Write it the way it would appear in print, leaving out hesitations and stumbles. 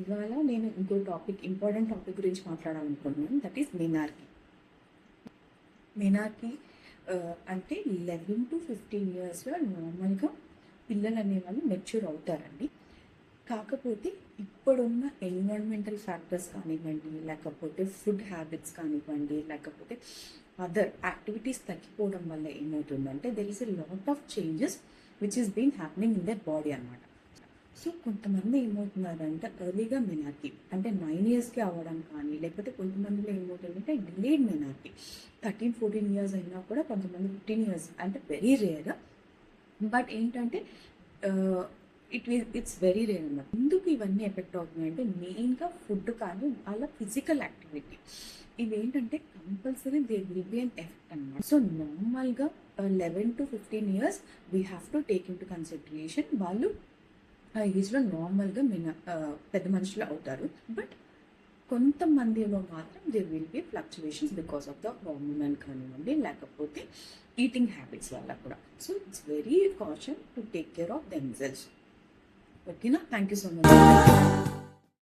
ఇవాళ నేను ఇంకో ఇంపార్టెంట్ టాపిక్ గురించి మాట్లాడాలనుకుంటున్నాను. That is menarche. మెనార్కీ అంటే 11 to 15 ఇయర్స్లో నార్మల్గా పిల్లలు అనేవాళ్ళు మెచ్యూర్ అవుతారండి. కాకపోతే ఇప్పుడున్న ఎన్విరాన్మెంటల్ ఫ్యాక్టర్స్ కానివ్వండి, లేకపోతే ఫుడ్ హ్యాబిట్స్ కానివ్వండి, లేకపోతే అదర్ యాక్టివిటీస్ తగ్గిపోవడం వల్ల ఏమవుతుందంటే there is a lot of changes which is been happening in their body అనమాట. సో కొంతమంది ఏమవుతున్నారంటే ఎర్లీగా మెనార్కీ అంటే 9 ఇయర్స్కి అవ్వడం కానీ, లేకపోతే కొంతమందిలో ఏమవుతుందంటే డిలేడ్ మెనార్కీ 13-14 ఇయర్స్ అయినా కూడా, కొంతమంది 15 ఇయర్స్ అంటే వెరీ రేర్. బట్ ఏంటంటే ఇట్స్ వెరీ రేర్ అన్నమాట. ఎందుకు ఇవన్నీ ఎఫెక్ట్ అవుతున్నాయంటే మెయిన్గా ఫుడ్ కానీ వాళ్ళ ఫిజికల్ యాక్టివిటీ ఇవేంటంటే compulsory they will be an effect అనమాట. సో నార్మల్గా 11 to 15 years we have to take in to consideration. వాళ్ళు ఆ ఏజ్లో నార్మల్గా పెద్ద మనుషులు అవుతారు. బట్ కొంతమందిలో మాత్రం there will be fluctuations because of the hormonal కానివ్వండి, లేకపోతే ఈటింగ్ హ్యాబిట్స్ వల్ల కూడా. So it's very caution to take care of themselves. ఓకేనా? Thank you so much.